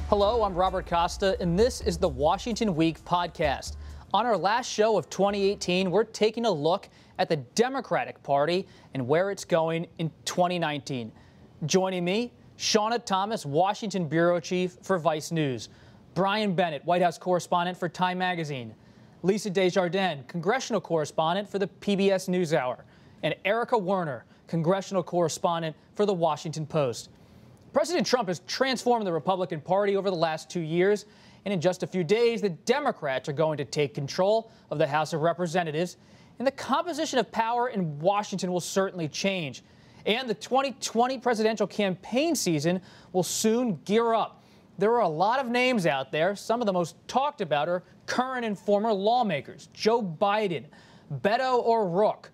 Hello, I'm Robert Costa, and this is the Washington Week podcast. On our last show of 2018, we're taking a look at the Democratic Party and where it's going in 2019. Joining me, Shauna Thomas, Washington Bureau Chief for Vice News. Brian Bennett, White House correspondent for Time Magazine. Lisa Desjardins, congressional correspondent for the PBS NewsHour. And Erica Werner, congressional correspondent for the Washington Post. President Trump has transformed the Republican Party over the last 2 years, and in just a few days, the Democrats are going to take control of the House of Representatives, and the composition of power in Washington will certainly change. And the 2020 presidential campaign season will soon gear up. There are a lot of names out there. Some of the most talked about are current and former lawmakers: Joe Biden, Beto O'Rourke,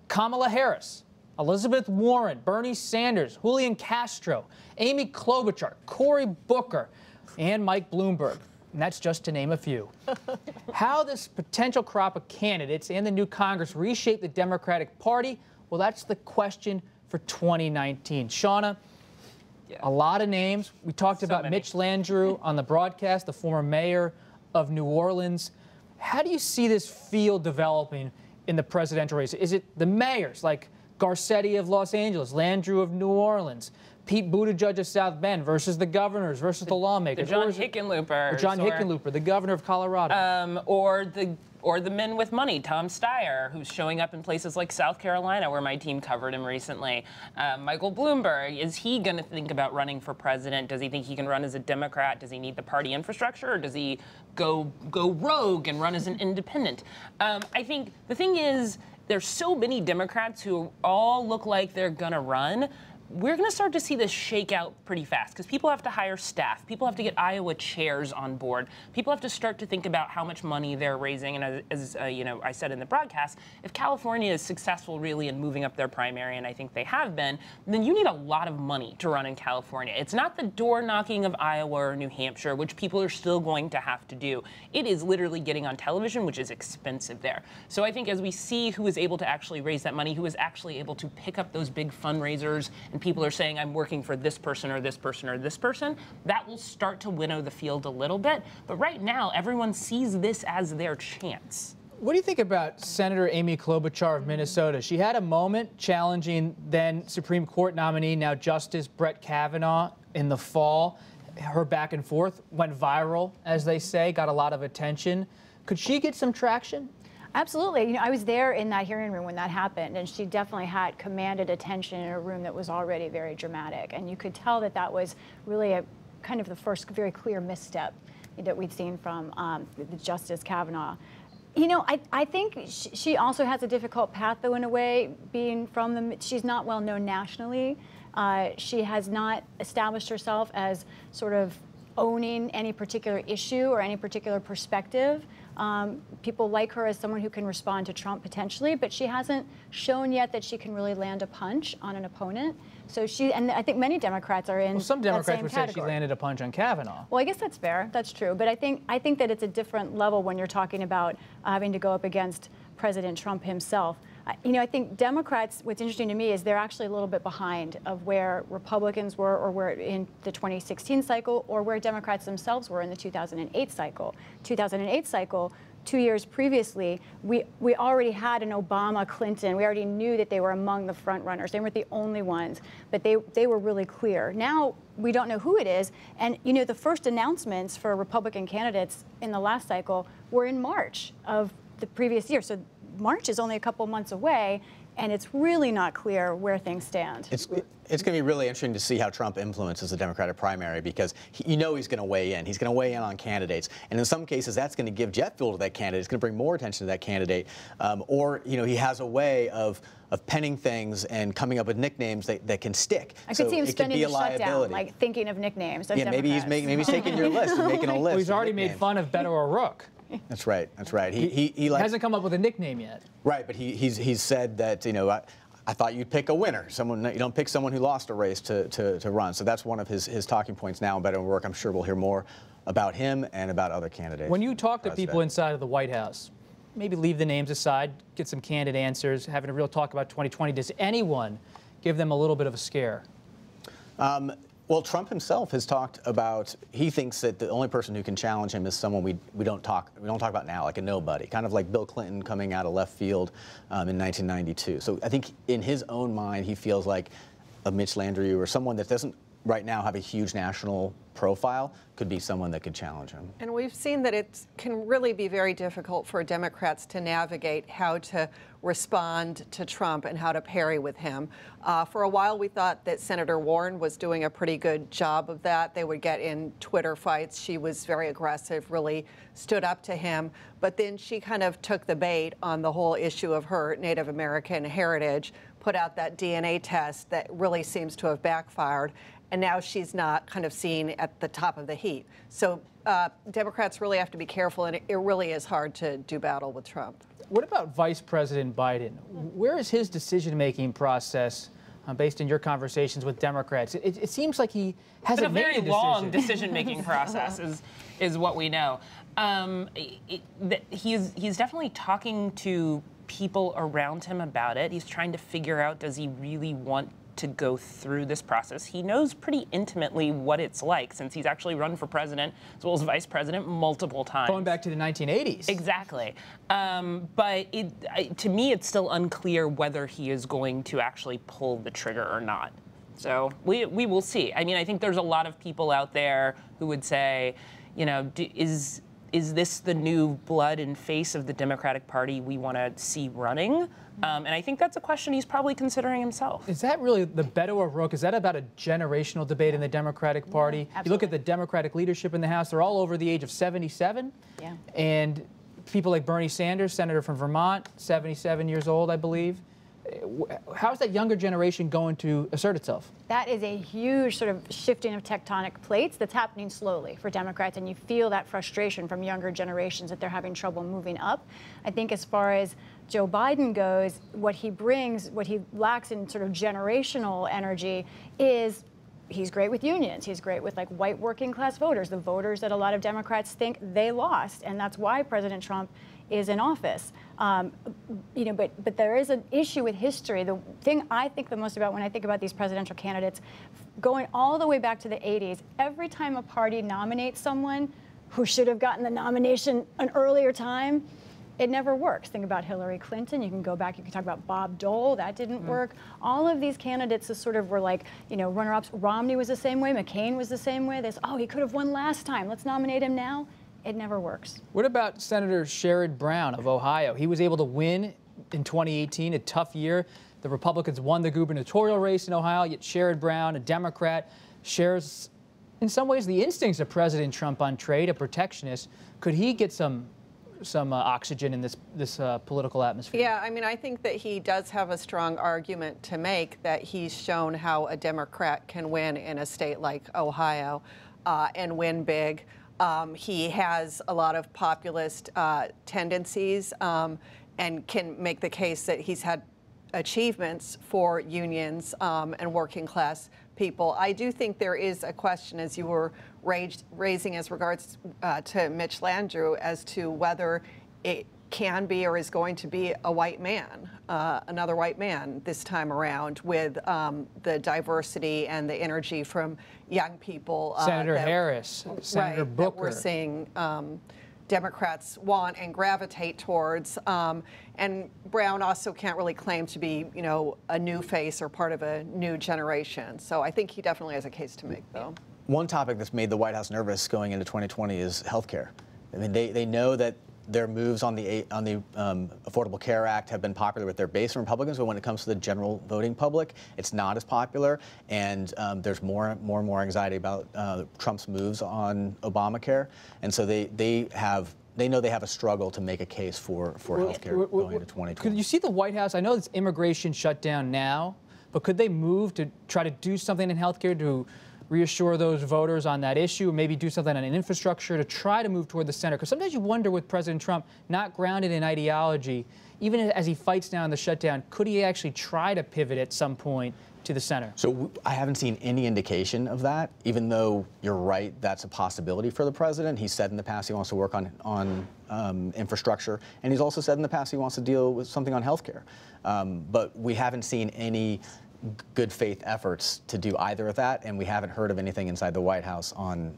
Kamala Harris, Elizabeth Warren, Bernie Sanders, Julian Castro, Amy Klobuchar, Cory Booker, and Mike Bloomberg. And that's just to name a few. How this potential crop of candidates and the new Congress reshape the Democratic Party, well, that's the question for 2019. Shauna, a lot of names. We talked about Mitch Landrieu on the broadcast, the former mayor of New Orleans. How do you see this field developing in the presidential race? Is it the mayors like Garcetti of Los Angeles, Landrieu of New Orleans, Pete Buttigieg of South Bend versus the governors versus the lawmakers? John Hickenlooper. Hickenlooper, the governor of Colorado. Or the men with money, Tom Steyer, who's showing up in places like South Carolina, where my team covered him recently. Michael Bloomberg, is he going to think about running for president? Does he think he can run as a Democrat? Does he need the party infrastructure, or does he go rogue and run as an independent? I think the thing is, there's so many Democrats who all look like they're going to run. We're going to start to see this shake out pretty fast because people have to hire staff. People have to get Iowa chairs on board. People have to start to think about how much money they're raising. And as I said in the broadcast, if California is successful really in moving up their primary, and I think they have been, then you need a lot of money to run in California. It's not the door knocking of Iowa or New Hampshire, which people are still going to have to do. It is literally getting on television, which is expensive there. So I think as we see who is able to actually raise that money, who is actually able to pick up those big fundraisers, and people are saying, I'm working for this person or this person or this person, that will start to winnow the field a little bit. But right now, everyone sees this as their chance. What do you think about Senator Amy Klobuchar of Minnesota? She had a moment challenging then Supreme Court nominee, now Justice Brett Kavanaugh, in the fall. Her back and forth went viral, as they say, got a lot of attention. Could she get some traction? Absolutely. I was there in that hearing room when that happened, and she definitely had commanded attention in a room that was already very dramatic. And you could tell that that was really a kind of the first very clear misstep that we'd seen from the Justice Kavanaugh. I think she also has a difficult path, though, in a way, being from she's not well known nationally. She has not established herself as sort of owning any particular issue or any particular perspective. People like her as someone who can respond to Trump potentially, but she hasn't shown yet that she can really land a punch on an opponent. So and I think many Democrats are in some Democrats that same would category. say she landed a punch on Kavanaugh. Well, I guess that's fair. That's true. But I think that it's a different level when you're talking about having to go up against President Trump himself. I think Democrats, what's interesting to me is they're actually a little bit behind of where Republicans were, or where in the 2016 cycle, or where Democrats themselves were in the 2008 cycle. 2008 cycle, 2 years previously, we already had an Obama, Clinton. We already knew that they were among the front runners. They weren't the only ones, but they were really clear. Now we don't know who it is. And the first announcements for Republican candidates in the last cycle were in March of the previous year. So March is only a couple months away, and it's really not clear where things stand. It's going to be really interesting to see how Trump influences the Democratic primary, because he's going to weigh in. He's going to weigh in on candidates. And in some cases, that's going to give jet fuel to that candidate. It's going to bring more attention to that candidate. Or he has a way of penning things and coming up with nicknames that can stick. I could see him spending the shutdown, liability. like thinking of nicknames. Yeah, maybe he's taking your list and making a list. Well, he's already made fun of Beto O'Rourke. That's right. That's right. He hasn't come up with a nickname yet. Right, but he's said that I thought you'd pick a winner. You don't pick someone who lost a race to run. So that's one of his talking points now. Beto O'Rourke, I'm sure we'll hear more about him and about other candidates. When you talk to people inside of the White House, maybe leave the names aside, get some candid answers, having a real talk about 2020. Does anyone give them a little bit of a scare? Well, Trump himself has talked about, he thinks that the only person who can challenge him is someone we don't talk about now, like a nobody, kind of like Bill Clinton coming out of left field in 1992. So I think in his own mind, he feels like a Mitch Landrieu or someone that doesn't right now have a huge national profile could be someone that could challenge him. And we've seen that it can really be very difficult for Democrats to navigate how to respond to Trump and how to parry with him. For a while, we thought that Senator Warren was doing a pretty good job of that. They would get in Twitter fights. She was very aggressive, really stood up to him. But then she kind of took the bait on the whole issue of her Native American heritage, put out that DNA test that really seems to have backfired. And now she's not kind of seen at the top of the heap. So Democrats really have to be careful, and it really is hard to do battle with Trump. What about Vice President Biden? Where is his decision-making process based on your conversations with Democrats? It seems like he hasn't made a decision. It's a very long decision-making process, is what we know. He's definitely talking to people around him about it. He's trying to figure out, does he really want to go through this process? He knows pretty intimately what it's like, since he's actually run for president as well as vice president multiple times. Going back to the 1980s. Exactly. But to me, it's still unclear whether he is going to actually pull the trigger or not. So we will see. I mean, I think there's a lot of people out there who would say, you know, is this the new blood and face of the Democratic Party we want to see running? And I think that's a question he's probably considering himself. Is that really the Beto O'Rourke? Is that about a generational debate in the Democratic Party? Yeah, you look at the Democratic leadership in the House, they're all over the age of 77. Yeah. And people like Bernie Sanders, senator from Vermont, 77 years old, I believe. How's that younger generation going to assert itself? That is a huge sort of shifting of tectonic plates that's happening slowly for Democrats, and you feel that frustration from younger generations that they're having trouble moving up. I think as far as Joe Biden goes, what he brings, what he lacks in sort of generational energy is he's great with unions. He's great with like white working class voters, the voters that a lot of Democrats think they lost, and that's why President Trump is in office. You know, but there is an issue with history. The thing I think the most about when I think about these presidential candidates, going all the way back to the 80s, every time a party nominates someone who should have gotten the nomination an earlier time, it never works. Think about Hillary Clinton. You can go back, you can talk about Bob Dole. That didn't work. All of these candidates sort of were like, you know, runner-ups. Romney was the same way. McCain was the same way. This, oh, he could have won last time. Let's nominate him now. It never works. What about Senator Sherrod Brown of Ohio? He was able to win in 2018, a tough year. The Republicans won the gubernatorial race in Ohio, yet Sherrod Brown, a Democrat, shares in some ways the instincts of President Trump on trade, a protectionist. Could he get some oxygen in this political atmosphere? Yeah, I mean, I think that he does have a strong argument to make that he's shown how a Democrat can win in a state like Ohio and win big. He has a lot of populist tendencies and can make the case that he's had achievements for unions and working class people. I do think there is a question, as you were raising as regards to Mitch Landrieu, as to whether it can be or is going to be a white man, another white man this time around, with the diversity and the energy from young people. Senator Harris, Senator Booker. That we're seeing Democrats want and gravitate towards. And Brown also can't really claim to be, you know, a new face or part of a new generation. So I think he definitely has a case to make, though. One topic that's made the White House nervous going into 2020 is health care. I mean, they know that their moves on the Affordable Care Act have been popular with their base Republicans, but when it comes to the general voting public, it's not as popular. And there's more and more anxiety about Trump's moves on Obamacare, and so they know they have a struggle to make a case for health care going into 2020. Could you see the White House? I know it's immigration shut down now, but could they move to try to do something in health care to reassure those voters on that issue, or maybe do something on an infrastructure to try to move toward the center? Because sometimes you wonder with President Trump, not grounded in ideology, even as he fights now in the shutdown, could he actually try to pivot at some point to the center? So I haven't seen any indication of that, even though you're right, that's a possibility for the president. He's said in the past he wants to work on infrastructure, and he's also said in the past he wants to deal with something on health care. But we haven't seen any good faith efforts to do either of that, and we haven't heard of anything inside the White House on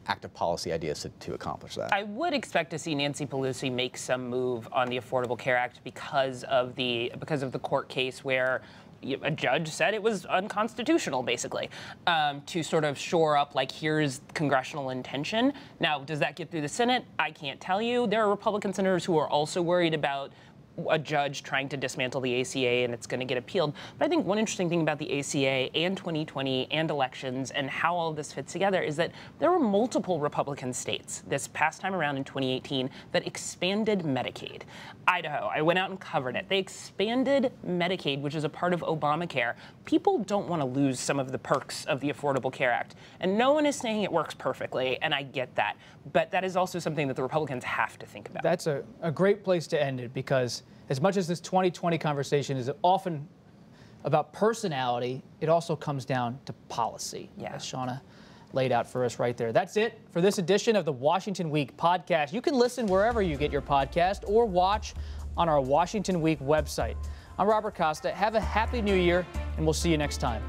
active policy ideas to accomplish that. I would expect to see Nancy Pelosi make some move on the Affordable Care Act because of the court case where a judge said it was unconstitutional, basically, to sort of shore up, like, here's congressional intention. Now, does that get through the Senate? I can't tell you. There are Republican senators who are also worried about a judge trying to dismantle the ACA and it's going to get appealed. But I think one interesting thing about the ACA and 2020 and elections and how all of this fits together is that there were multiple Republican states this past time around in 2018 that expanded Medicaid. Idaho, I went out and covered it. They expanded Medicaid, which is a part of Obamacare. People don't want to lose some of the perks of the Affordable Care Act. And no one is saying it works perfectly, and I get that. But that is also something that the Republicans have to think about. That's a great place to end it, because as much as this 2020 conversation is often about personality, it also comes down to policy, as Shauna laid out for us right there. That's it for this edition of the Washington Week podcast. You can listen wherever you get your podcast or watch on our Washington Week website. I'm Robert Costa. Have a happy new year, and we'll see you next time.